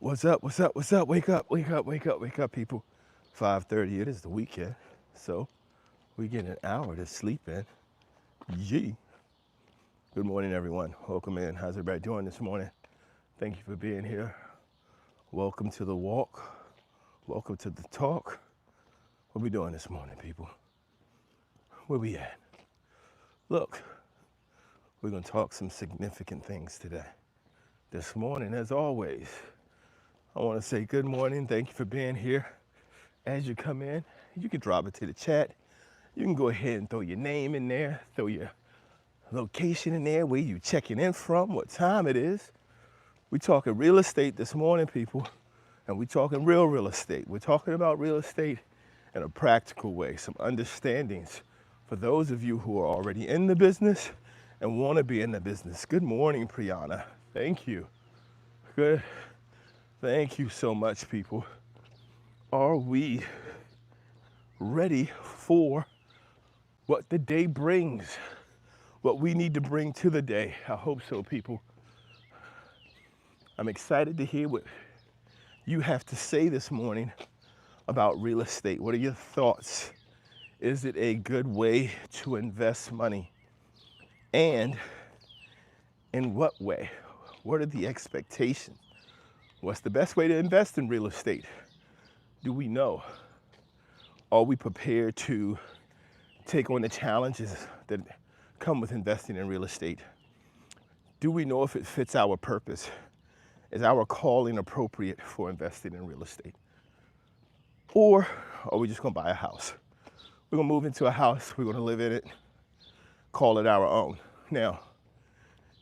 What's up? What's up? What's up? Wake up, wake up, wake up, wake up, people. 5:30, it is the weekend. So we get an hour to sleep in. Yee. Good morning, everyone. Welcome in. How's everybody doing this morning? Thank you for being here. Welcome to the walk. Welcome to the talk. What we doing this morning, people? Where we at? Look, we're gonna talk some significant things today. This morning, as always, I want to say good morning. Thank you for being here. As you come in, you can drop it to the chat. You can go ahead and throw your name in there, throw your location in there, where you checking in from, what time it is. We talking real estate this morning, people, and we talking real estate. We're talking about real estate in a practical way, some understandings for those of you who are already in the business and want to be in the business. Good morning, Priyana. Thank you. Good. Thank you so much, people. Are we ready for what the day brings? What we need to bring to the day? I hope so, people. I'm excited to hear what you have to say this morning about real estate. What are your thoughts? Is it a good way to invest money? And in what way? What are the expectations? What's the best way to invest in real estate? Do we know? Are we prepared to take on the challenges that come with investing in real estate? Do we know if it fits our purpose? Is our calling appropriate for investing in real estate? Or are we just gonna buy a house? We're gonna move into a house, we're gonna live in it, call it our own. Now,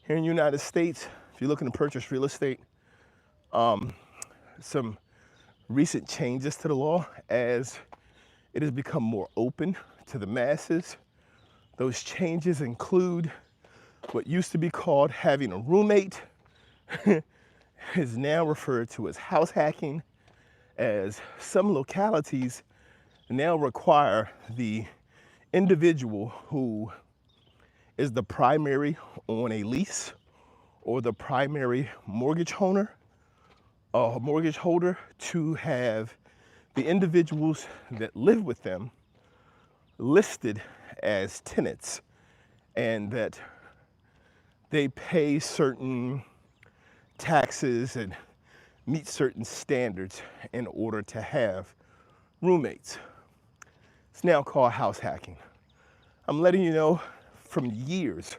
here in the United States, if you're looking to purchase real estate, some recent changes to the law as it has become more open to the masses. Those changes include what used to be called having a roommate is now referred to as house hacking, as some localities now require the individual who is the primary on a lease or the primary mortgage holder to have the individuals that live with them listed as tenants, and that they pay certain taxes and meet certain standards in order to have roommates. It's now called house hacking. I'm letting you know from years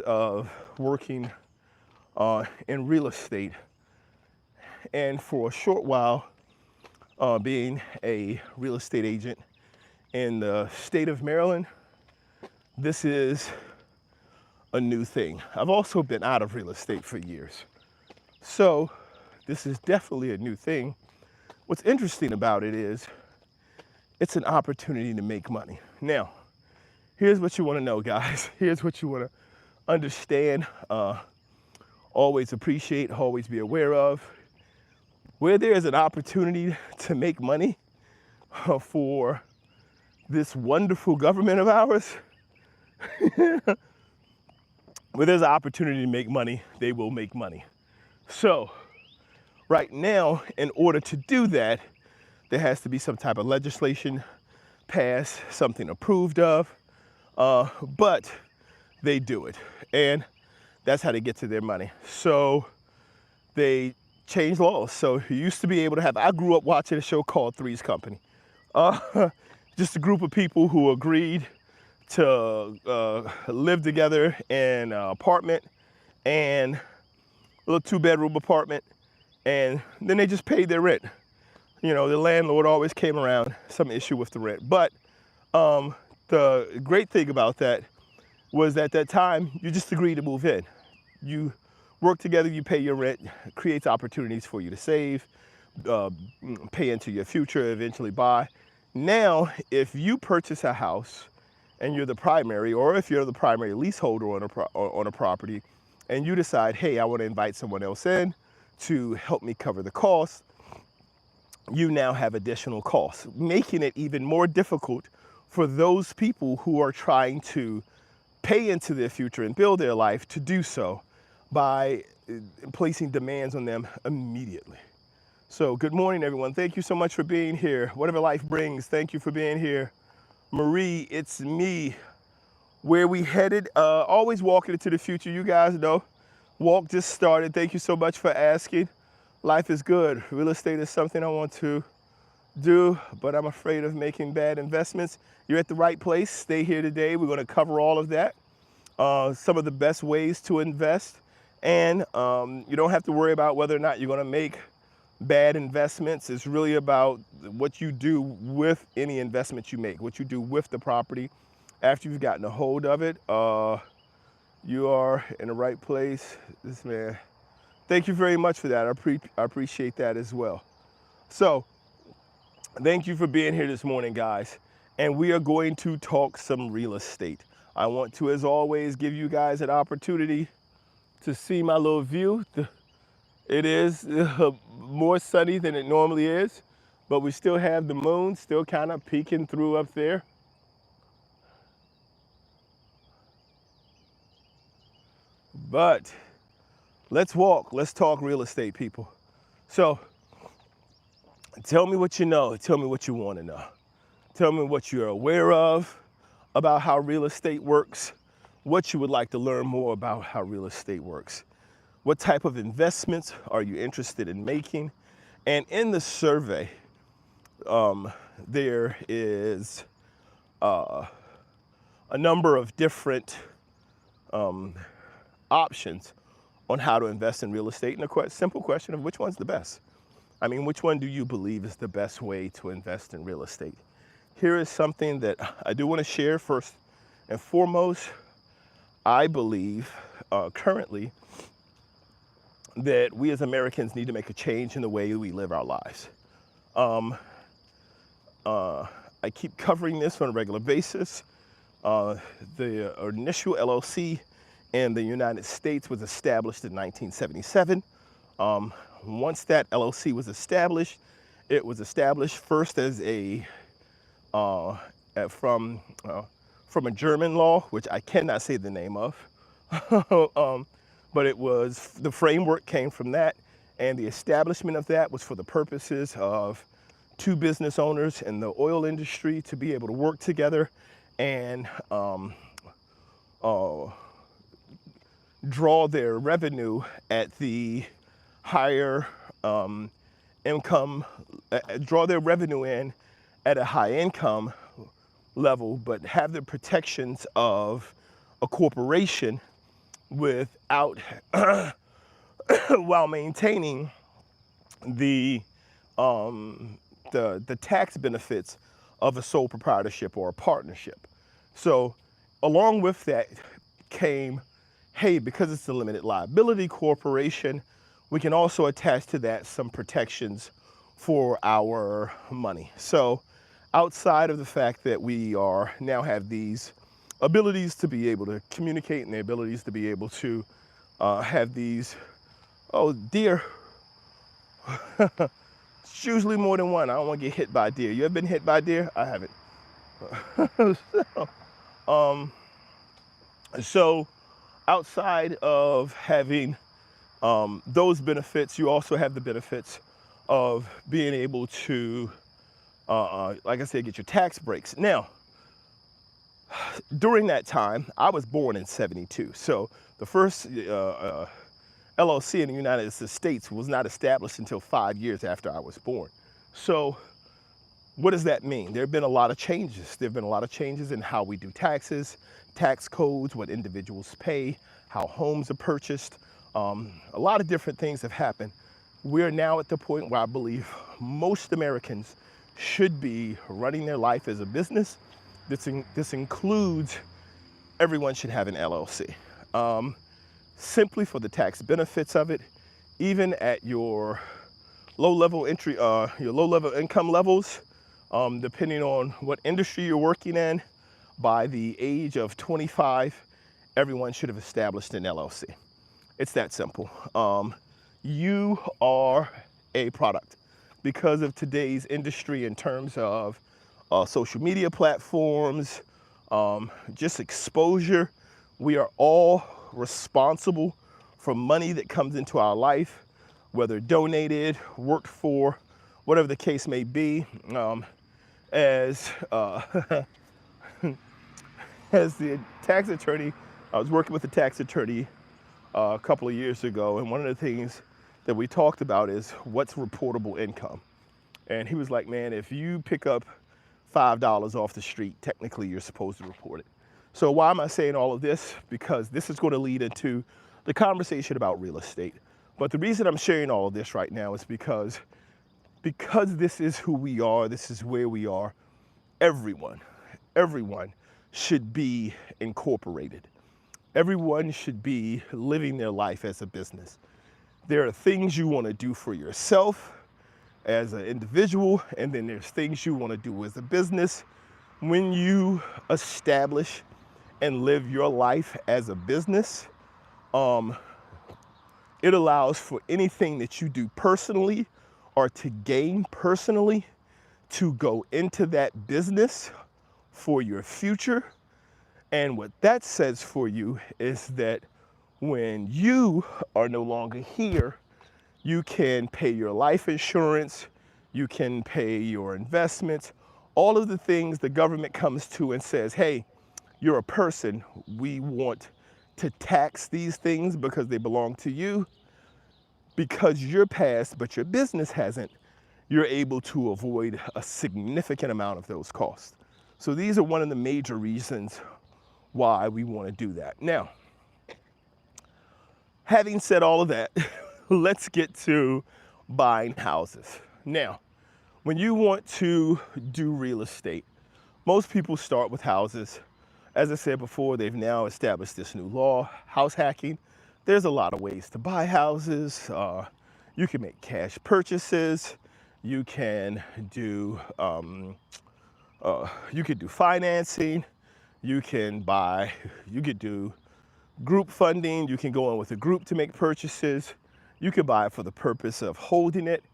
of working in real estate, and for a short while being a real estate agent in the state of Maryland, this is a new thing. I've also been out of real estate for years, so this is definitely a new thing. What's interesting about it is it's an opportunity to make money. Now, here's what you want to know, guys. Here's what you want to understand, always appreciate, always be aware of. Where there is an opportunity to make money for this wonderful government of ours, where there's an opportunity to make money, they will make money. So right now, in order to do that, there has to be some type of legislation passed, something approved of, but they do it. And that's how they get to their money. So they change laws. So you used to be able to have, I grew up watching a show called Three's Company. Just a group of people who agreed to live together in an apartment, and a little 2-bedroom apartment, and then they just paid their rent. You know, the landlord always came around, some issue with the rent. But the great thing about that was at that time, you just agreed to move in. You work together, you pay your rent, creates opportunities for you to save, pay into your future, eventually buy. Now, if you purchase a house and you're the primary, or if you're the primary leaseholder on a property, and you decide, hey, I want to invite someone else in to help me cover the costs, you now have additional costs, making it even more difficult for those people who are trying to pay into their future and build their life to do so by placing demands on them immediately. So good morning, everyone. Thank you so much for being here. Whatever life brings, thank you for being here. Marie, it's me. Where we headed? Always walking into the future. You guys know. Walk just started. Thank you so much for asking. Life is good. Real estate is something I want to do, but I'm afraid of making bad investments. You're at the right place. Stay here today. We're going to cover all of that. Some of the best ways to invest. And you don't have to worry about whether or not you're going to make bad investments. It's really about what you do with any investment you make, what you do with the property after you've gotten a hold of it. You are in the right place. This man, thank you very much for that. I appreciate that as well. So thank you for being here this morning, guys. And we are going to talk some real estate. I want to, as always, give you guys an opportunity to see my little view. It is more sunny than it normally is, but we still have the moon still kind of peeking through up there. But let's walk. Let's talk real estate, people. So tell me what you know. Tell me what you want to know. Tell me what you're aware of about how real estate works, what you would like to learn more about how real estate works. What type of investments are you interested in making? And in the survey, there is a number of different options on how to invest in real estate, and a simple question of which one's the best. I mean, which one do you believe is the best way to invest in real estate? Here is something that I do want to share. First and foremost, I believe currently that we as Americans need to make a change in the way we live our lives. I keep covering this on a regular basis. The initial LLC in the United States was established in 1977. Once that LLC was established, it was established first as from a German law, which I cannot say the name of. But it was, the framework came from that, and the establishment of that was for the purposes of two business owners in the oil industry to be able to work together and draw their revenue at the higher income, draw their revenue in at a high income level, but have the protections of a corporation without, while maintaining the tax benefits of a sole proprietorship or a partnership. So along with that came, hey, because it's a limited liability corporation, we can also attach to that some protections for our money. So outside of the fact that we now have these abilities to be able to communicate and the abilities to be able to have these, oh deer, it's usually more than one. I don't want to get hit by a deer. You ever been hit by a deer? I haven't. So outside of having those benefits, you also have the benefits of being able to, like I said, get your tax breaks. Now, during that time, I was born in '72. So the first LLC in the United States was not established until 5 years after I was born. So what does that mean? There have been a lot of changes. There have been a lot of changes in how we do taxes, tax codes, what individuals pay, how homes are purchased. A lot of different things have happened. We're now at the point where I believe most Americans should be running their life as a business. This includes everyone should have an LLC. Simply for the tax benefits of it, even at your low-level income levels, depending on what industry you're working in, by the age of 25, everyone should have established an LLC. It's that simple. You are a product because of today's industry in terms of social media platforms, just exposure. We are all responsible from money that comes into our life, whether donated, worked for, whatever the case may be. As as the tax attorney, I was working with a tax attorney a couple of years ago, and one of the things that we talked about is what's reportable income. And he was like, man, if you pick up $5 off the street, technically you're supposed to report it. So why am I saying all of this? Because this is going to lead into the conversation about real estate. But the reason I'm sharing all of this right now is because this is who we are, this is where we are, everyone should be incorporated. Everyone should be living their life as a business. There are things you want to do for yourself as an individual, and then there's things you want to do as a business. When you establish and live your life as a business, it allows for anything that you do personally or to gain personally to go into that business for your future. And what that says for you is that when you are no longer here, you can pay your life insurance, you can pay your investments, all of the things the government comes to and says, hey, you're a person, we want to tax these things because they belong to you. Because you're past, but your business hasn't, you're able to avoid a significant amount of those costs. So these are one of the major reasons why we want to do that. Now, having said all of that, let's get to buying houses. Now, when you want to do real estate, most people start with houses. As I said before, they've now established this new law, house hacking. There's a lot of ways to buy houses. You can make cash purchases. You can do financing. You could do group funding. You can go in with a group to make purchases. You could buy it for the purpose of holding it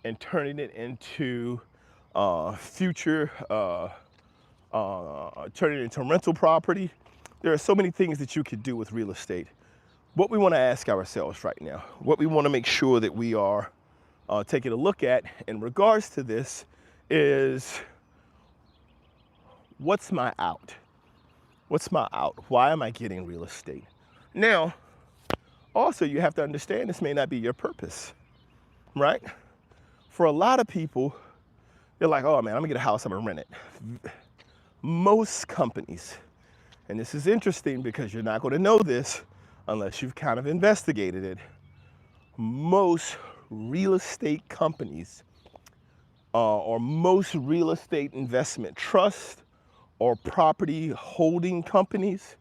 and turning it into turning it into rental property. There are so many things that you could do with real estate. What we want to ask ourselves right now, what we want to make sure that we are taking a look at in regards to this is, what's my out? What's my out? Why am I getting real estate? Now, also you have to understand this may not be your purpose, right? For a lot of people, they're like, oh man, I'm gonna get a house, I'm gonna rent it. Most companies, and this is interesting because you're not gonna know this unless you've kind of investigated it, most real estate companies or most real estate investment trusts or property holding companies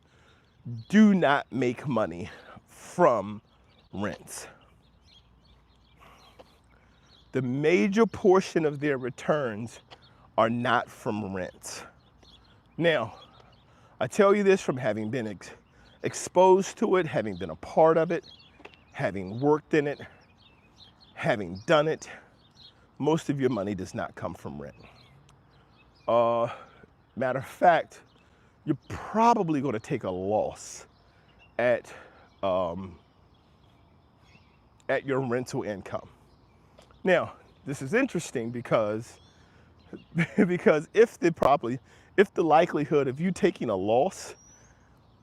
do not make money from rents. The major portion of their returns are not from rents. Now, I tell you this from having been exposed to it, having been a part of it, having worked in it, having done it, most of your money does not come from rent. Matter of fact, you're probably going to take a loss at your rental income. Now, this is interesting because if the likelihood of you taking a loss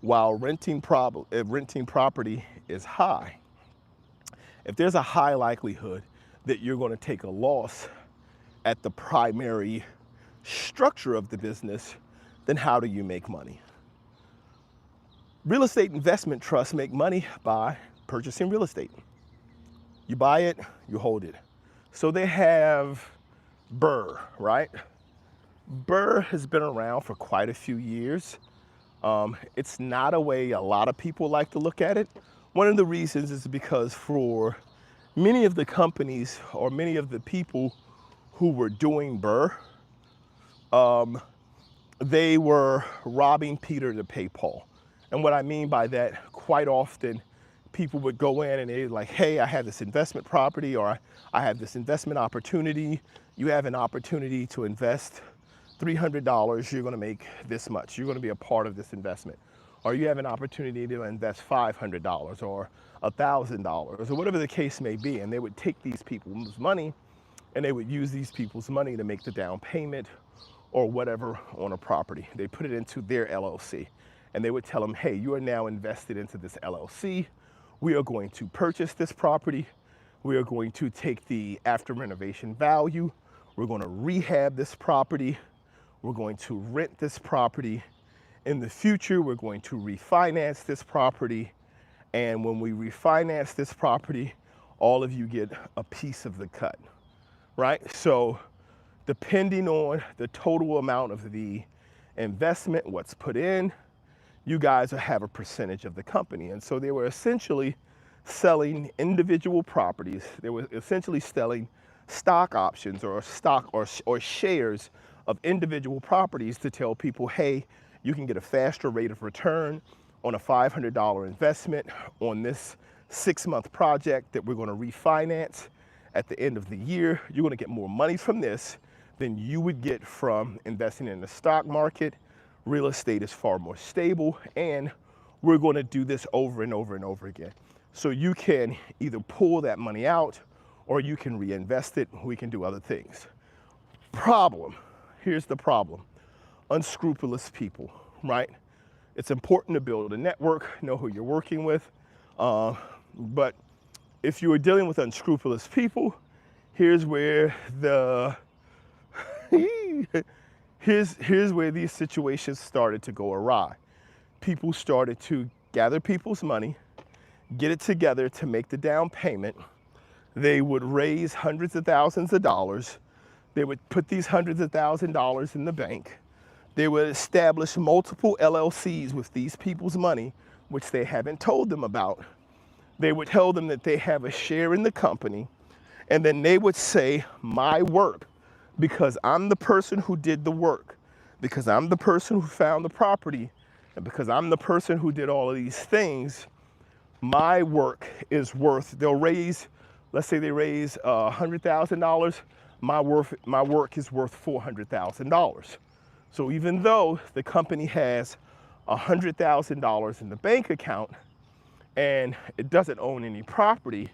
while renting property is high, if there's a high likelihood that you're going to take a loss at the primary structure of the business, then how do you make money? Real estate investment trusts make money by purchasing real estate. You buy it, you hold it. So they have BRRRR, right? BRRRR has been around for quite a few years. It's not a way a lot of people like to look at it. One of the reasons is because for many of the companies or many of the people who were doing BRRRR, they were robbing Peter to pay Paul. And what I mean by that, quite often people would go in and they're like, hey, I have this investment property, or I have this investment opportunity. You have an opportunity to invest $300, you're gonna make this much. You're gonna be a part of this investment. Or you have an opportunity to invest $500 or $1,000 or whatever the case may be. And they would take these people's money and they would use these people's money to make the down payment or whatever on a property. They put it into their LLC and they would tell them, hey, you are now invested into this LLC. We are going to purchase this property. We are going to take the after renovation value. We're going to rehab this property. We're going to rent this property. In the future, we're going to refinance this property. And when we refinance this property, all of you get a piece of the cut, right? So depending on the total amount of the investment, what's put in, you guys will have a percentage of the company. And so they were essentially selling individual properties. They were essentially selling stock options or stock or shares of individual properties to tell people, hey, you can get a faster rate of return on a $500 investment on this 6-month project that we're going to refinance at the end of the year. You're going to get more money from this than you would get from investing in the stock market. Real estate is far more stable, and we're going to do this over and over and over again. So you can either pull that money out or you can reinvest it. We can do other things. Problem, here's the problem. Unscrupulous people, right? It's important to build a network, know who you're working with. But if you are dealing with unscrupulous people, here's where here's where these situations started to go awry. People started to gather people's money, get it together to make the down payment. They would raise hundreds of thousands of dollars. They would put these hundreds of thousands of dollars in the bank. They would establish multiple LLCs with these people's money, which they haven't told them about. They would tell them that they have a share in the company, and then they would say, my work, because I'm the person who did the work, because I'm the person who found the property, and because I'm the person who did all of these things, my work is worth, they'll raise, let's say they raise $100,000, my work is worth $400,000. So even though the company has $100,000 in the bank account and it doesn't own any property,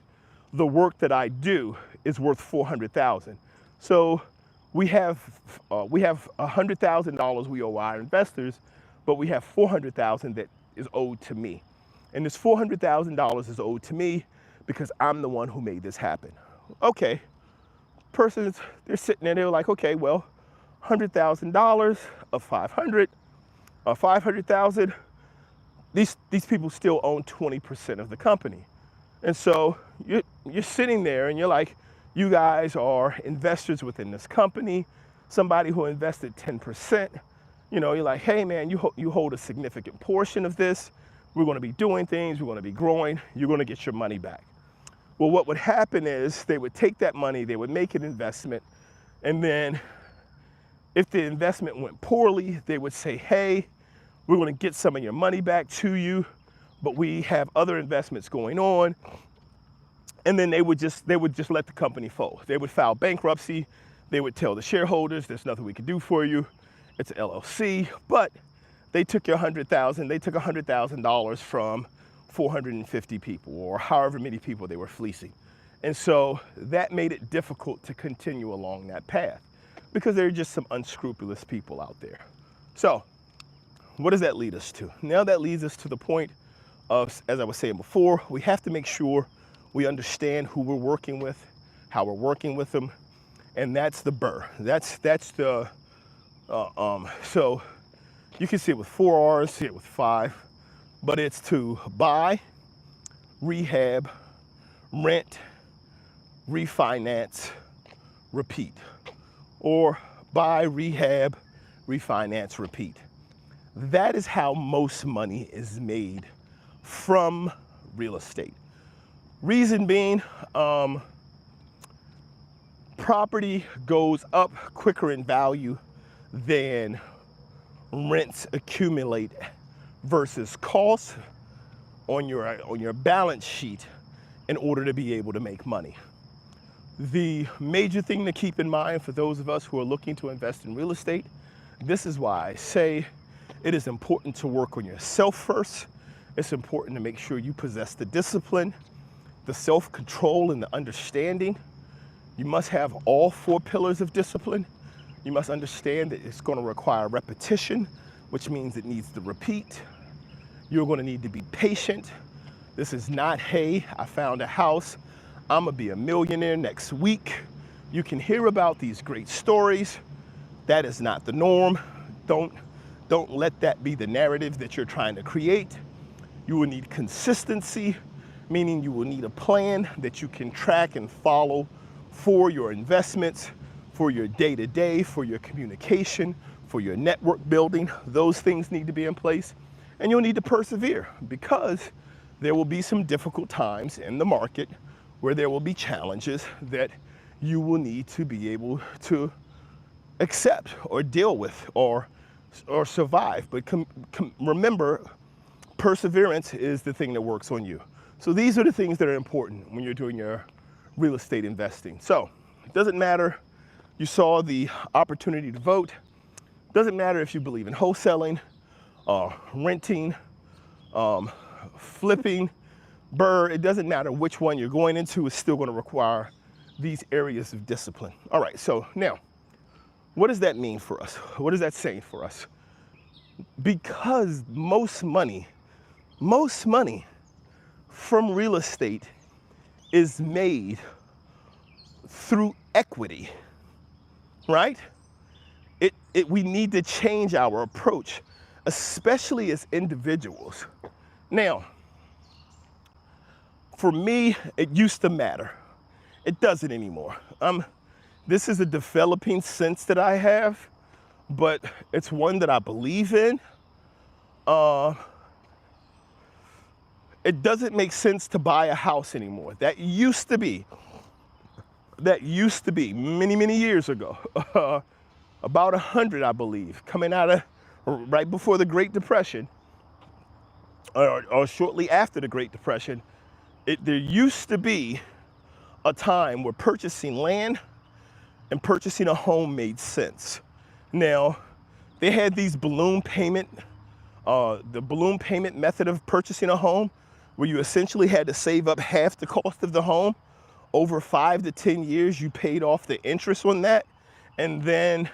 the work that I do is worth $400,000. So we have $100,000 we owe our investors, but we have $400,000 that is owed to me. And this $400,000 is owed to me because I'm the one who made this happen. Okay, persons, they're sitting there, they're like, okay, well, $100,000 of 500, or 500,000, these people still own 20% of the company. And so you're sitting there and you're like, you guys are investors within this company, somebody who invested 10%, you're like, hey man, you hold a significant portion of this. We're going to be doing things, we're going to be growing, you're going to get your money back. Well, what would happen is they would take that money, they would make an investment, and then if the investment went poorly, they would say, hey, we're going to get some of your money back to you, but we have other investments going on. And then they would just let the company fold. They would file bankruptcy. They would tell the shareholders, there's nothing we can do for you. It's an LLC, but they took your $100,000, they took $100,000 from 450 people or however many people they were fleecing. And so that made it difficult to continue along that path because there are just some unscrupulous people out there. So what does that lead us to? Now that leads us to the point of, as I was saying before, we have to make sure we understand who we're working with, how we're working with them, and that's the BRR. That's the, so you can see it with 4 R's, see it with 5, but it's to buy, rehab, rent, refinance, repeat. Or buy, rehab, refinance, repeat. That is how most money is made from real estate. Reason being, property goes up quicker in value than rents accumulate versus costs on your balance sheet in order to be able to make money. The major thing to keep in mind for those of us who are looking to invest in real estate, this is why I say it is important to work on yourself first It's important to make sure you possess the discipline, the self-control, and the understanding. You must have all 4 pillars of discipline. You must understand that it's going to require repetition, which means it needs to repeat. You're going to need to be patient. This is not, hey, I found a house, I'm going to be a millionaire next week. You can hear about these great stories. That is not the norm. Don't let that be the narrative that you're trying to create. You will need consistency, meaning you will need a plan that you can track and follow for your investments, for your day-to-day, for your communication, for your network building. Those things need to be in place. And you'll need to persevere, because there will be some difficult times in the market where there will be challenges that you will need to be able to accept or deal with or survive. But remember, perseverance is the thing that works on you. So these are the things that are important when you're doing your real estate investing. So it doesn't matter, you saw the opportunity to vote. Doesn't matter if you believe in wholesaling, renting, flipping, it doesn't matter which one you're going into, it's still going to require these areas of discipline. All right, so now, what does that mean for us? What is that saying for us? Because most money from real estate is made through equity, right? We need to change our approach, especially as individuals. Now, for me, it used to matter. It doesn't anymore. This is a developing sense that I have, but it's one that I believe in. It doesn't make sense to buy a house anymore. That used to be many, many years ago. About 100, I believe, coming out of right before the Great Depression, or shortly after the Great Depression. There used to be a time where purchasing land and purchasing a home made sense. Now, they had these balloon payment, the balloon payment method of purchasing a home, where you essentially had to save up half the cost of the home. Over 5 to 10 years, you paid off the interest on that. And then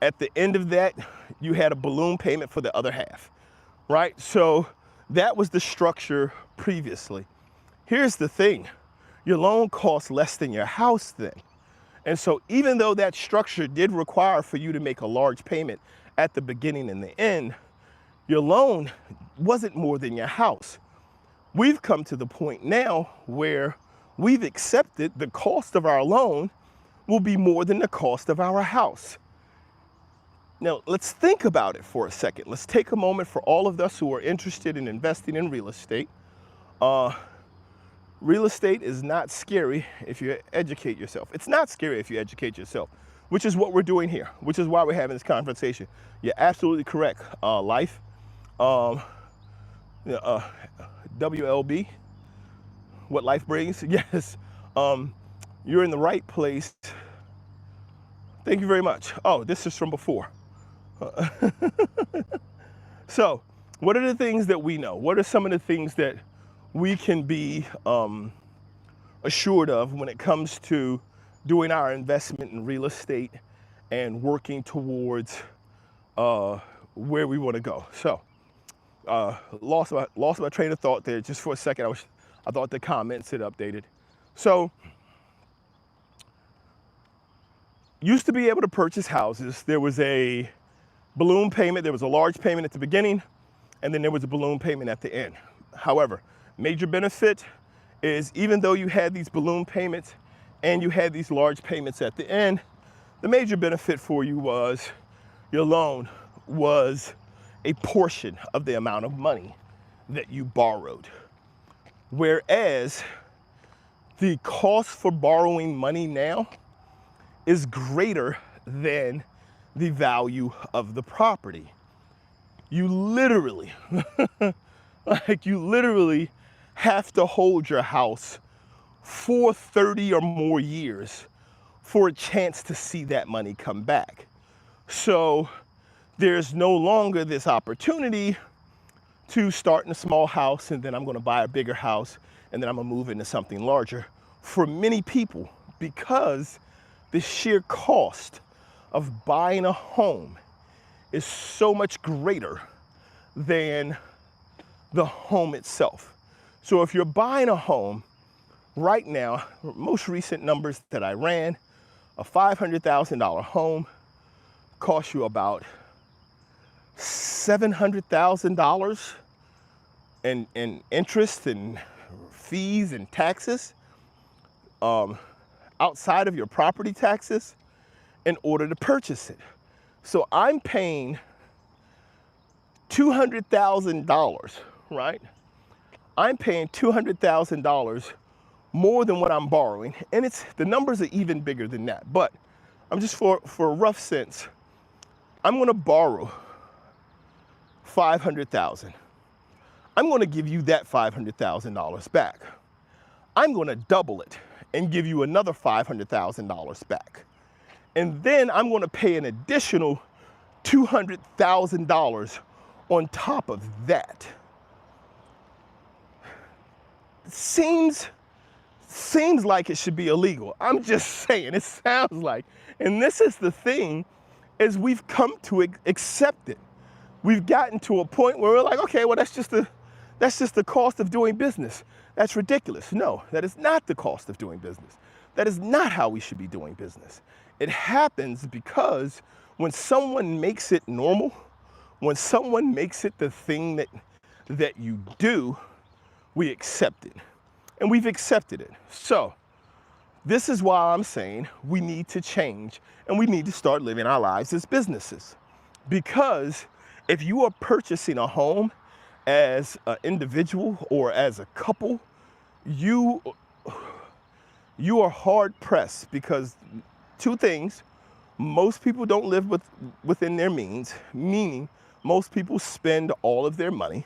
at the end of that, you had a balloon payment for the other half, right? So that was the structure previously. Here's the thing, your loan costs less than your house then. And so even though that structure did require for you to make a large payment at the beginning and the end, your loan wasn't more than your house. We've come to the point now where we've accepted the cost of our loan will be more than the cost of our house. Now, let's think about it for a second. Let's take a moment for all of us who are interested in investing in real estate. Real estate is not scary if you educate yourself. It's not scary if you educate yourself, which is what we're doing here, which is why we're having this conversation. You're absolutely correct. Life, WLB, what life brings. Yes, you're in the right place. Thank you very much. Oh, this is from before. So, what are the things that we know? What are some of the things that we can be assured of when it comes to doing our investment in real estate and working towards where we want to go? So, lost my train of thought there just for a second. I thought the comments had updated. So, used to be able to purchase houses. There was a balloon payment. There was a large payment at the beginning, and then there was a balloon payment at the end. However, major benefit is even though you had these balloon payments and you had these large payments at the end, the major benefit for you was your loan was a portion of the amount of money that you borrowed. Whereas the cost for borrowing money now is greater than the value of the property. You literally, have to hold your house for 30 or more years for a chance to see that money come back. So there's no longer this opportunity to start in a small house, and then I'm gonna buy a bigger house, and then I'm gonna move into something larger. For many people, because the sheer cost of buying a home is so much greater than the home itself. So if you're buying a home right now, most recent numbers that I ran, a $500,000 home costs you about $700,000 in interest and fees and taxes, outside of your property taxes, in order to purchase it. So I'm paying $200,000, right? I'm paying $200,000 more than what I'm borrowing, and the numbers are even bigger than that. But I'm just for a rough sense, I'm going to borrow $500,000. I'm going to give you that $500,000 back. I'm going to double it and give you another $500,000 back. And then I'm going to pay an additional $200,000 on top of that. Seems like it should be illegal. I'm just saying, it sounds like. And this is the thing, is we've come to accept it. We've gotten to a point where we're like, okay, well, that's just the cost of doing business. That's ridiculous. No, that is not the cost of doing business. That is not how we should be doing business. It happens because when someone makes it normal, when someone makes it the thing that you do, we accept it. And we've accepted it. So this is why I'm saying we need to change, and we need to start living our lives as businesses. Because if you are purchasing a home as an individual or as a couple, you are hard pressed, because two things: most people don't live within their means, meaning most people spend all of their money.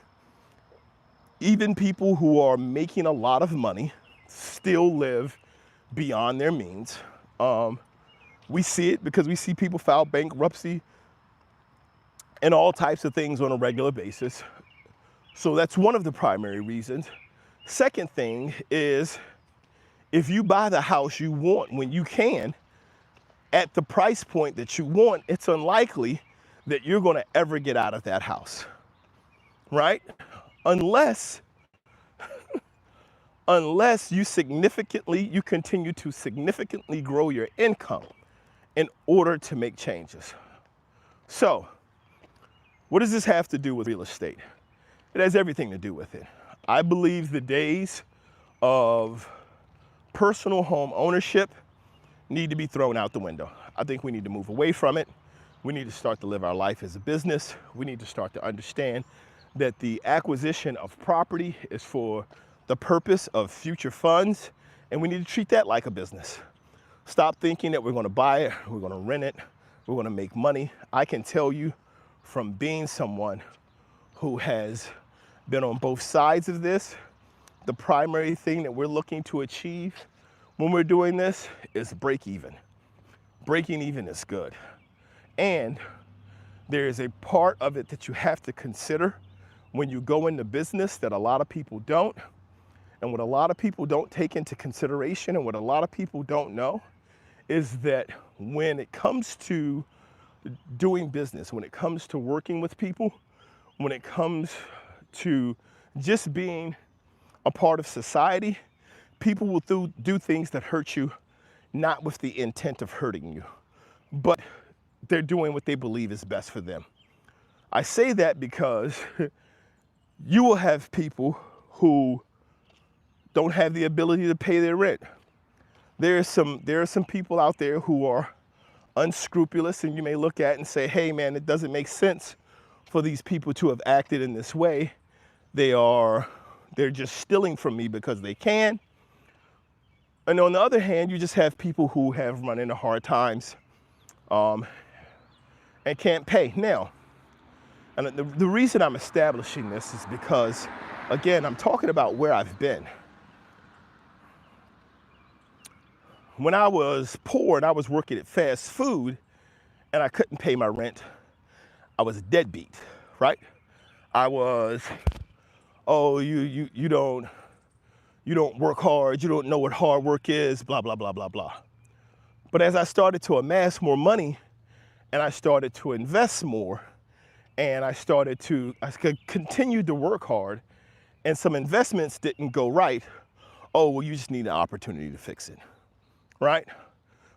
Even people who are making a lot of money still live beyond their means. We see it because we see people file bankruptcy and all types of things on a regular basis. So that's one of the primary reasons. Second thing is, if you buy the house you want when you can, at the price point that you want, it's unlikely that you're going to ever get out of that house, right? Unless you continue to significantly grow your income in order to make changes. So, what does this have to do with real estate? It has everything to do with it. I believe the days of personal home ownership need to be thrown out the window. I think we need to move away from it. We need to start to live our life as a business. We need to start to understand that the acquisition of property is for the purpose of future funds, and we need to treat that like a business. Stop thinking that we're going to buy it, we're going to rent it, we're going to make money. I can tell you from being someone who has been on both sides of this, the primary thing that we're looking to achieve when we're doing this is break even. Breaking even is good. And there is a part of it that you have to consider when you go into business that a lot of people don't. And what a lot of people don't take into consideration, and what a lot of people don't know, is that when it comes to doing business, when it comes to working with people, when it comes to just being a part of society, people will do things that hurt you, not with the intent of hurting you, but they're doing what they believe is best for them. I say that because you will have people who don't have the ability to pay their rent. There are some people out there who are unscrupulous, and you may look at and say, hey man, it doesn't make sense for these people to have acted in this way. They're just stealing from me because they can. And on the other hand, you just have people who have run into hard times and can't pay. Now, and the reason I'm establishing this is because, again, I'm talking about where I've been. When I was poor and I was working at fast food and I couldn't pay my rent, I was a deadbeat, right? I was oh, you don't work hard, you don't know what hard work is, blah, blah, blah, blah, blah. But as I started to amass more money and I started to invest more and I continued to work hard and some investments didn't go right, oh, well, you just need an opportunity to fix it, right?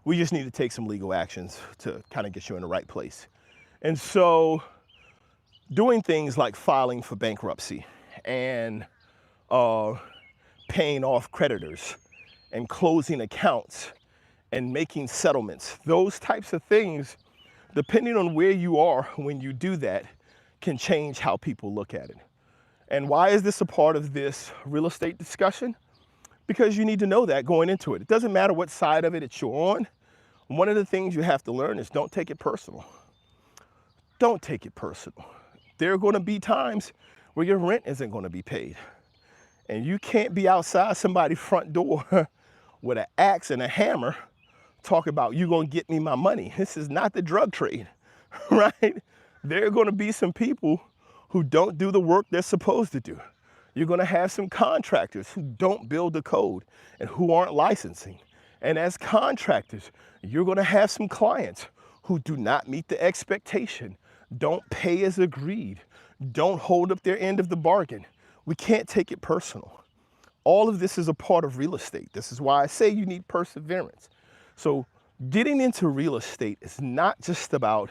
We just need to take some legal actions to kind of get you in the right place. And so doing things like filing for bankruptcy and paying off creditors and closing accounts and making settlements, those types of things, depending on where you are when you do that, can change how people look at it. And why is this a part of this real estate discussion? Because you need to know that going into it. It doesn't matter what side of it you're on. One of the things you have to learn is don't take it personal. Don't take it personal. There are going to be times where your rent isn't going to be paid. And you can't be outside somebody's front door with an axe and a hammer talking about you going to get me my money. This is not the drug trade, right? There are going to be some people who don't do the work they're supposed to do. You're going to have some contractors who don't build the code and who aren't licensing. And as contractors, you're going to have some clients who do not meet the expectation, don't pay as agreed, don't hold up their end of the bargain. We can't take it personal. All of this is a part of real estate. This is why I say you need perseverance. So getting into real estate is not just about,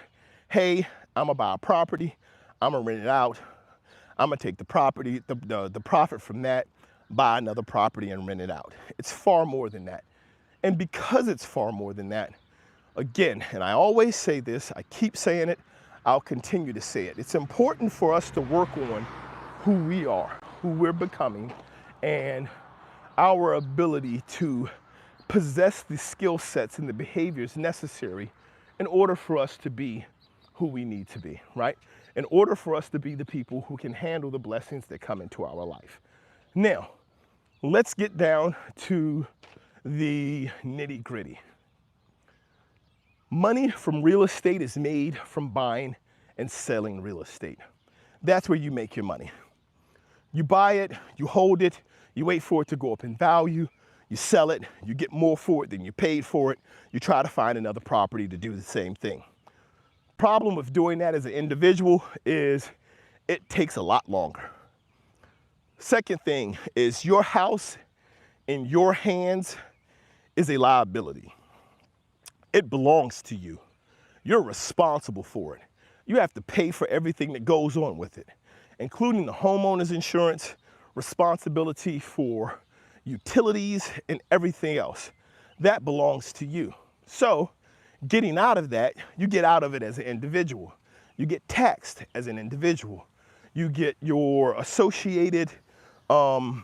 hey, I'm gonna buy a property, I'm gonna rent it out, I'm gonna take the property, the profit from that, buy another property and rent it out. It's far more than that. And because it's far more than that, again, and I always say this, I keep saying it, I'll continue to say it. It's important for us to work on who we are, who we're becoming, and our ability to possess the skill sets and the behaviors necessary in order for us to be who we need to be, right? In order for us to be the people who can handle the blessings that come into our life. Now, let's get down to the nitty-gritty. Money from real estate is made from buying and selling real estate. That's where you make your money. You buy it, you hold it, you wait for it to go up in value, you sell it, you get more for it than you paid for it, you try to find another property to do the same thing. Problem with doing that as an individual is it takes a lot longer. Second thing is your house in your hands is a liability. It belongs to you. You're responsible for it. You have to pay for everything that goes on with it, including the homeowner's insurance, responsibility for utilities, and everything else. That belongs to you. So getting out of that, you get out of it as an individual. You get taxed as an individual. You get your associated, any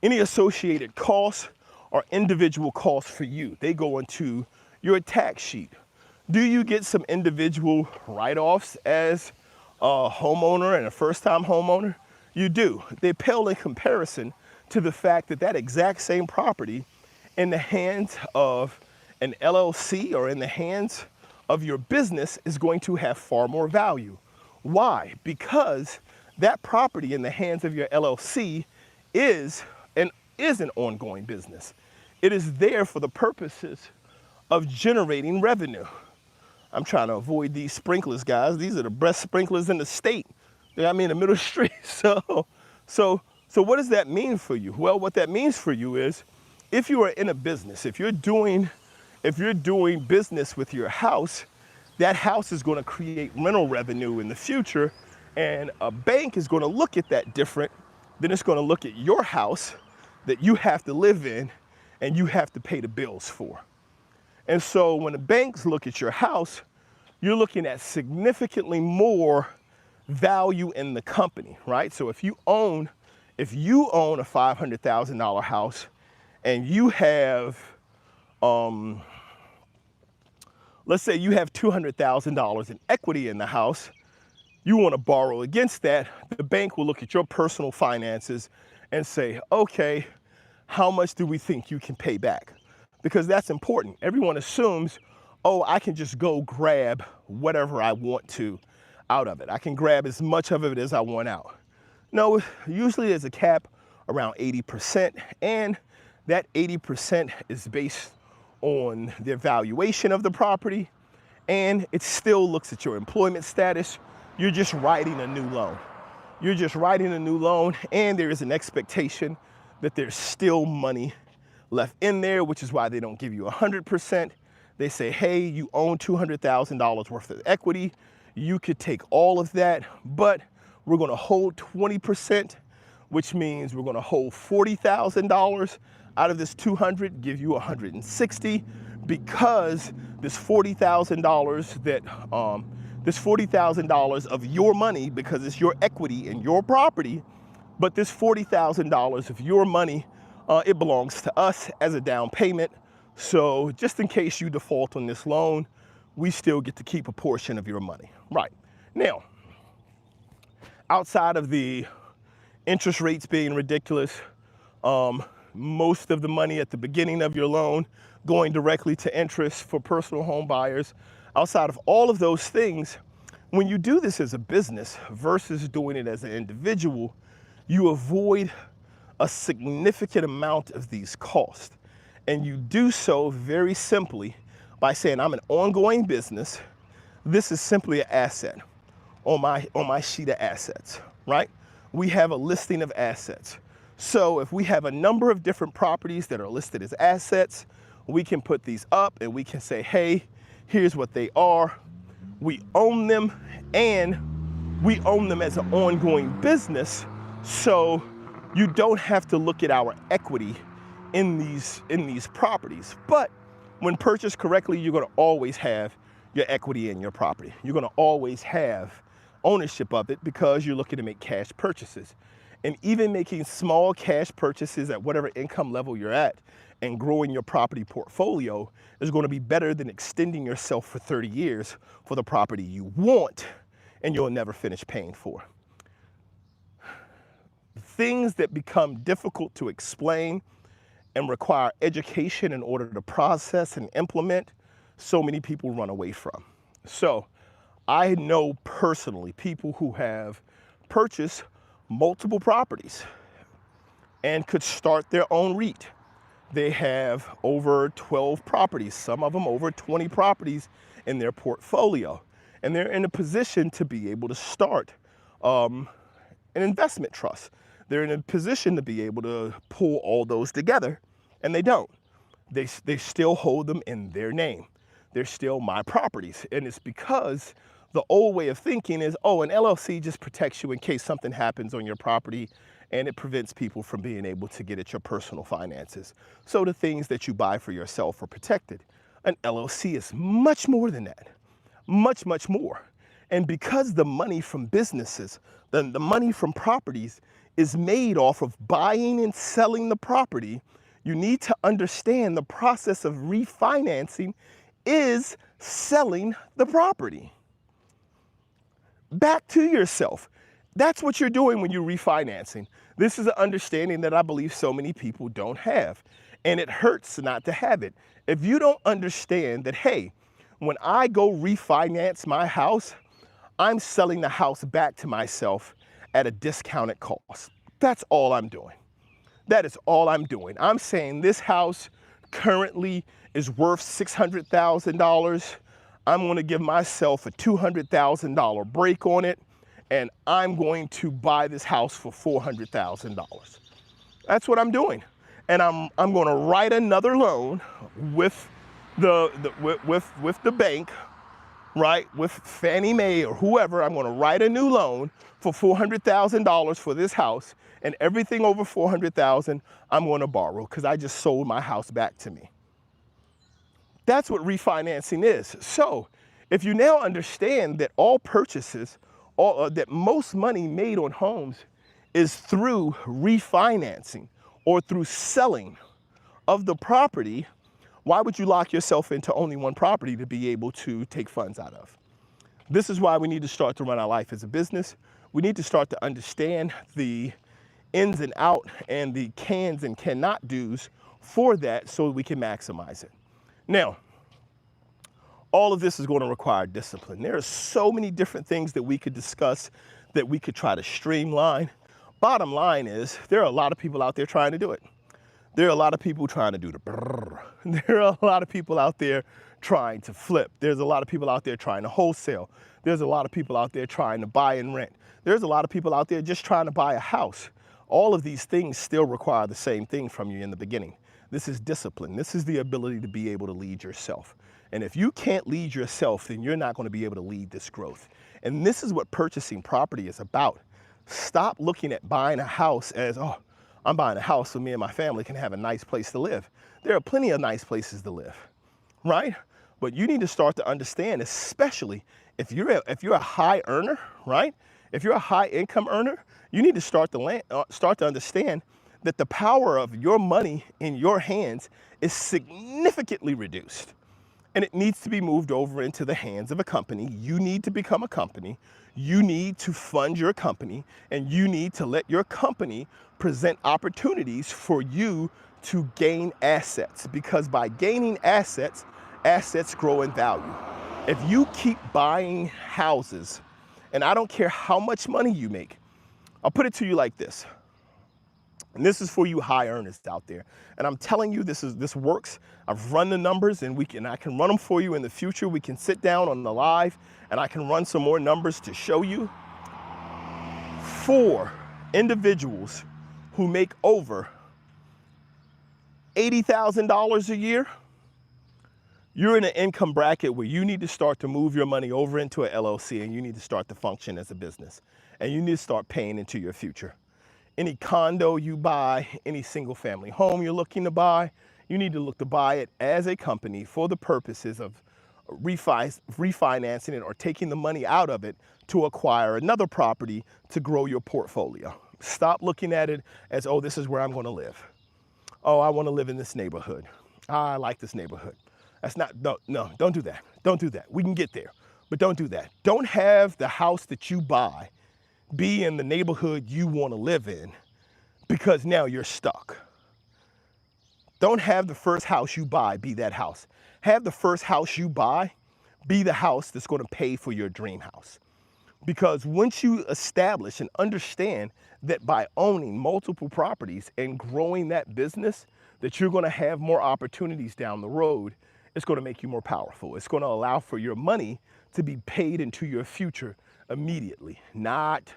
associated costs are individual costs for you. They go into your tax sheet. Do you get some individual write-offs as a homeowner and a first-time homeowner? You do. They pale in comparison to the fact that that exact same property in the hands of an LLC or in the hands of your business is going to have far more value. Why? Because that property in the hands of your LLC is an ongoing business. It is there for the purposes of generating revenue. I'm trying to avoid these sprinklers, guys. These are the best sprinklers in the state. They got me in the middle of the street. So what does that mean for you? Well, what that means for you is if you are in a business, if you're doing business with your house, that house is going to create rental revenue in the future, and a bank is going to look at that different than it's going to look at your house that you have to live in and you have to pay the bills for. And so when the banks look at your house, you're looking at significantly more value in the company, right? So if you own a $500,000 house and you have, let's say you have $200,000 in equity in the house, you want to borrow against that, the bank will look at your personal finances and say, okay, how much do we think you can pay back? Because that's important. Everyone assumes, oh, I can just go grab whatever I want to out of it. I can grab as much of it as I want out. No, usually there's a cap around 80%, and that 80% is based on the valuation of the property, and it still looks at your employment status. You're just writing a new loan. You're just writing a new loan, and there is an expectation that there's still money left in there, which is why they don't give you 100%. They say, hey, you own $200,000 worth of equity. You could take all of that, but we're gonna hold 20%, which means we're gonna hold $40,000 out of this 200, give you 160, because this $40,000 this $40,000 of your money, because it's your equity and your property, but this $40,000 of your money, it belongs to us as a down payment. So just in case you default on this loan, we still get to keep a portion of your money. Right. Now, outside of the interest rates being ridiculous, most of the money at the beginning of your loan going directly to interest for personal home buyers, outside of all of those things, when you do this as a business versus doing it as an individual, you avoid a significant amount of these costs. And you do so very simply by saying, I'm an ongoing business. This is simply an asset on my sheet of assets, right? We have a listing of assets. So if we have a number of different properties that are listed as assets, we can put these up and we can say, hey, here's what they are. We own them, and we own them as an ongoing business. So you don't have to look at our equity in these properties. But when purchased correctly, you're gonna always have your equity in your property. You're gonna always have ownership of it because you're looking to make cash purchases. And even making small cash purchases at whatever income level you're at and growing your property portfolio is going to be better than extending yourself for 30 years for the property you want and you'll never finish paying for. Things that become difficult to explain and require education in order to process and implement, so many people run away from. So I know personally people who have purchased multiple properties and could start their own REIT. They have over 12 properties, some of them over 20 properties in their portfolio. And they're in a position to be able to start an investment trust. They're in a position to be able to pull all those together, and they don't. They still hold them in their name. They're still my properties. And it's because the old way of thinking is, oh, an LLC just protects you in case something happens on your property, and it prevents people from being able to get at your personal finances. So the things that you buy for yourself are protected. An LLC is much more than that, much, much more. And because the money from businesses, the money from properties is made off of buying and selling the property, you need to understand the process of refinancing is selling the property back to yourself. That's what you're doing when you're refinancing. This is an understanding that I believe so many people don't have, and it hurts not to have it. If you don't understand that, hey, when I go refinance my house, I'm selling the house back to myself at a discounted cost. That's all I'm doing. That is all I'm doing. I'm saying this house currently is worth $600,000. I'm going to give myself a $200,000 break on it, and I'm going to buy this house for $400,000. That's what I'm doing. And I'm going to write another loan with the bank, right? With Fannie Mae or whoever. I'm going to write a new loan for $400,000 for this house, and everything over $400,000 I'm going to borrow because I just sold my house back to me. That's what refinancing is. So if you now understand that all purchases, that most money made on homes is through refinancing or through selling of the property, why would you lock yourself into only one property to be able to take funds out of? This is why we need to start to run our life as a business. We need to start to understand the ins and out and the cans and cannot do's for that so we can maximize it. Now, all of this is going to require discipline. There are so many different things that we could discuss that we could try to streamline. Bottom line is, there are a lot of people out there trying to do it. There are a lot of people trying to do the brrr. There are a lot of people out there trying to flip. There's a lot of people out there trying to wholesale. There's a lot of people out there trying to buy and rent. There's a lot of people out there just trying to buy a house. All of these things still require the same thing from you in the beginning. This is discipline. This is the ability to be able to lead yourself. And if you can't lead yourself, then you're not going to be able to lead this growth. And this is what purchasing property is about. Stop looking at buying a house as, oh, I'm buying a house so me and my family can have a nice place to live. There are plenty of nice places to live, right? But you need to start to understand, especially if you're a high earner, right? If you're a high income earner, you need to start to understand that the power of your money in your hands is significantly reduced. And it needs to be moved over into the hands of a company. You need to become a company. You need to fund your company, and you need to let your company present opportunities for you to gain assets, because by gaining assets, assets grow in value. If you keep buying houses, and I don't care how much money you make, I'll put it to you like this. And this is for you high earners out there. And I'm telling you, this works. I've run the numbers, and I can run them for you in the future. We can sit down on the live, and I can run some more numbers to show you. For individuals who make over $80,000 a year, you're in an income bracket where you need to start to move your money over into an LLC, and you need to start to function as a business. And you need to start paying into your future. Any condo you buy, any single family home you're looking to buy, you need to look to buy it as a company for the purposes of refinancing it or taking the money out of it to acquire another property to grow your portfolio. Stop looking at it as, oh, this is where I'm going to live. Oh, I want to live in this neighborhood. I like this neighborhood. That's not, no, don't do that. Don't do that. We can get there, but don't do that. Don't have the house that you buy be in the neighborhood you want to live in, because now you're stuck. Don't have the first house you buy be that house. Have the first house you buy be the house that's going to pay for your dream house. Because once you establish and understand that by owning multiple properties and growing that business, that you're going to have more opportunities down the road, it's going to make you more powerful. It's going to allow for your money to be paid into your future immediately, not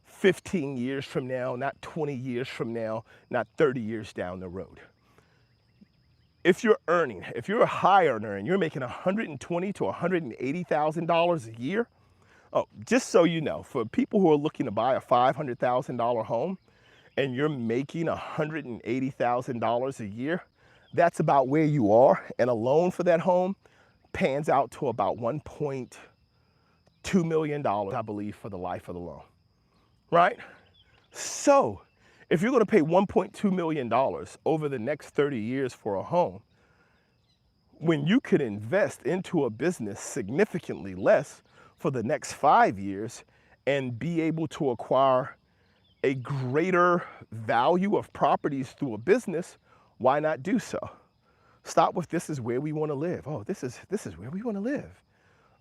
15 years from now, not 20 years from now, not 30 years down the road. If you're a high earner and you're making $120,000 to $180,000 a year, oh, just so you know, for people who are looking to buy a $500,000 home and you're making $180,000 a year, that's about where you are. And a loan for that home pans out to about $1.2 million, I believe, for the life of the loan, right? So if you're going to pay $1.2 million over the next 30 years for a home, when you could invest into a business significantly less for the next 5 years and be able to acquire a greater value of properties through a business, why not do so? Stop with this is where we want to live. Oh, this is where we want to live,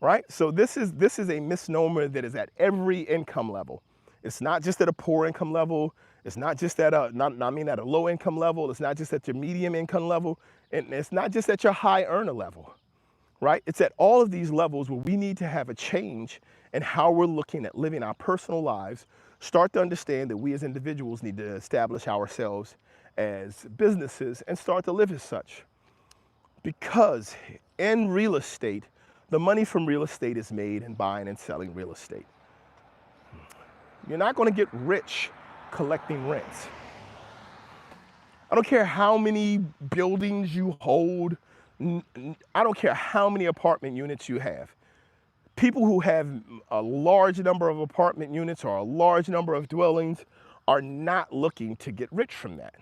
right? So this is a misnomer that is at every income level. It's not just at a poor income level. It's not just at at a low income level. It's not just at your medium income level. And it's not just at your high earner level, right? It's at all of these levels where we need to have a change in how we're looking at living our personal lives, start to understand that we as individuals need to establish ourselves as businesses and start to live as such. Because in real estate, the money from real estate is made in buying and selling real estate. You're not going to get rich collecting rents. I don't care how many buildings you hold. I don't care how many apartment units you have. People who have a large number of apartment units or a large number of dwellings are not looking to get rich from that,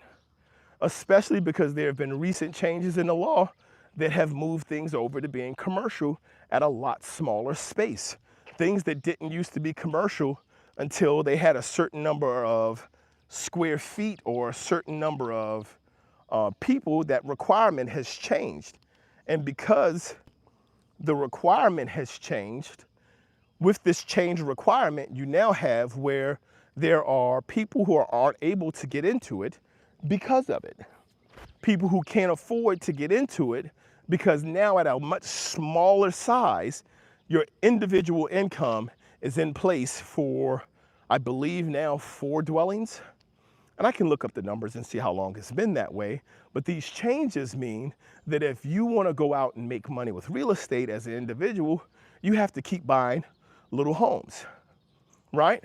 especially because there have been recent changes in the law that have moved things over to being commercial at a lot smaller space. Things that didn't used to be commercial until they had a certain number of square feet or a certain number of people, that requirement has changed. And because the requirement has changed, with this change requirement, you now have where There are people who aren't able to get into it because of it. People who can't afford to get into it because now at a much smaller size, your individual income is in place for, I believe now, 4 dwellings. And I can look up the numbers and see how long it's been that way. But these changes mean that if you want to go out and make money with real estate as an individual, you have to keep buying little homes, right?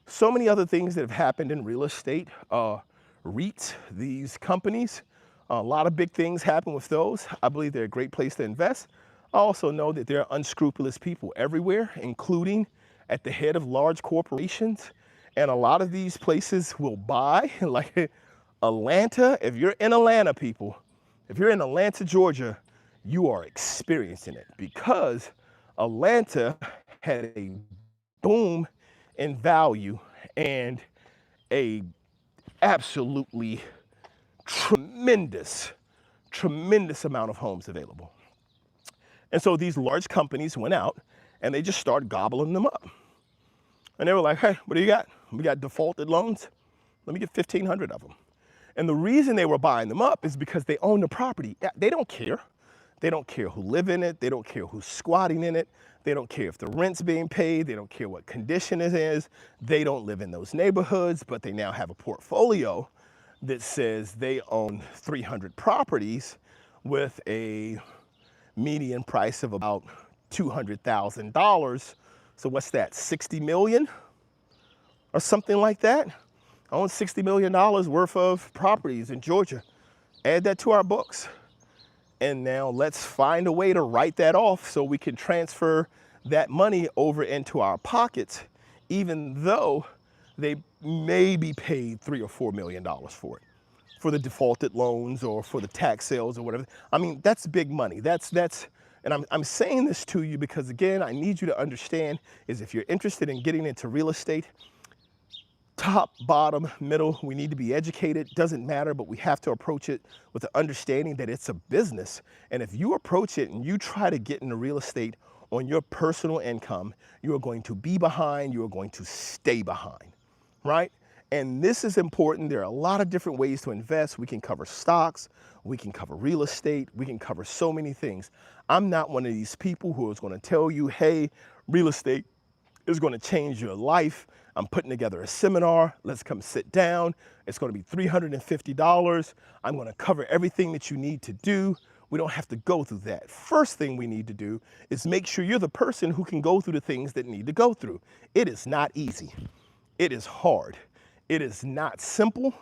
So many other things that have happened in real estate, REITs, these companies, a lot of big things happen with those. I believe they're a great place to invest. I also know that there are unscrupulous people everywhere, including at the head of large corporations. And a lot of these places will buy, like Atlanta. If you're in Atlanta, people, if you're in Atlanta, Georgia, you are experiencing it because Atlanta had a boom in value and a absolutely tremendous amount of homes available. And so these large companies went out and they just started gobbling them up. And they were like, hey, what do you got? We got defaulted loans. Let me get 1,500 of them. And the reason they were buying them up is because they own the property. They don't care. They don't care who live in it. They don't care who's squatting in it. They don't care if the rent's being paid. They don't care what condition it is. They don't live in those neighborhoods, but they now have a portfolio that says they own 300 properties with a median price of about $200,000. So what's that, 60 million or something like that? I own $60 million worth of properties in Georgia. Add that to our books. And now let's find a way to write that off so we can transfer that money over into our pockets, even though they may be paid $3 or $4 million for it, for the defaulted loans or for the tax sales or whatever. I mean, that's big money. And I'm saying this to you because, again, I need you to understand is if you're interested in getting into real estate, top, bottom, middle, we need to be educated. Doesn't matter, but we have to approach it with the understanding that it's a business. And if you approach it and you try to get into real estate on your personal income, you are going to be behind, you are going to stay behind, right? And this is important. There are a lot of different ways to invest. We can cover stocks, we can cover real estate, we can cover so many things. I'm not one of these people who is going to tell you, hey, real estate is going to change your life. I'm putting together a seminar. Let's come sit down. It's going to be $350. I'm going to cover everything that you need to do. We don't have to go through that. First thing we need to do is make sure you're the person who can go through the things that need to go through. It is not easy. It is hard. It is not simple,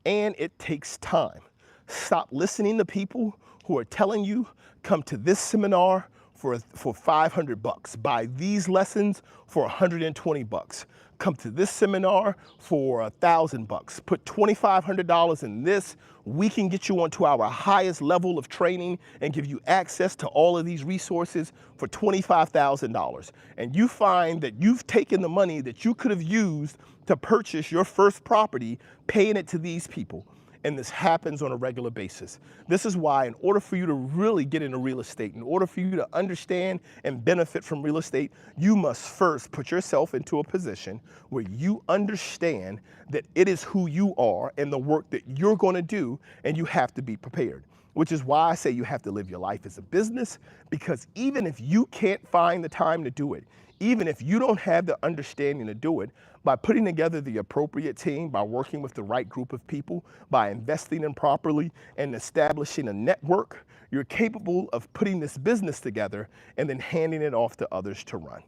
and it takes time. Stop listening to people who are telling you, come to this seminar for $500. Buy these lessons for $120. Come to this seminar for $1,000. Put $2,500 in this. We can get you onto our highest level of training and give you access to all of these resources for $25,000. And you find that you've taken the money that you could have used to purchase your first property, paying it to these people. And this happens on a regular basis. This is why, in order for you to really get into real estate, in order for you to understand and benefit from real estate, you must first put yourself into a position where you understand that it is who you are and the work that you're going to do, and you have to be prepared. Which is why I say you have to live your life as a business, because even if you can't find the time to do it, even if you don't have the understanding to do it, by putting together the appropriate team, by working with the right group of people, by investing in properly and establishing a network, you're capable of putting this business together and then handing it off to others to run.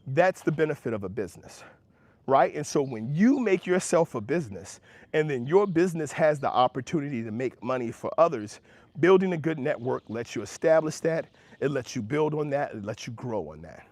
That's the benefit of a business, right? And so when you make yourself a business and then your business has the opportunity to make money for others, building a good network lets you establish that, it lets you build on that, it lets you grow on that.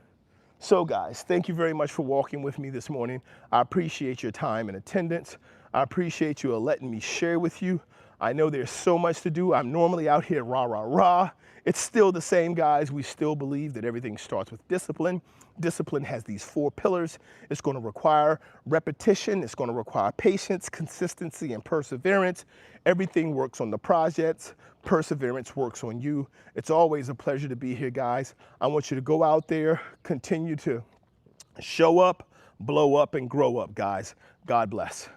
So guys, thank you very much for walking with me this morning. I appreciate your time and attendance. I appreciate you letting me share with you. I know there's so much to do. I'm normally out here rah, rah, rah. It's still the same, guys. We still believe that everything starts with discipline. Discipline has these 4 pillars. It's going to require repetition. It's going to require patience, consistency, and perseverance. Everything works on the projects. Perseverance works on you. It's always a pleasure to be here, guys. I want you to go out there, continue to show up, blow up and grow up, guys. God bless.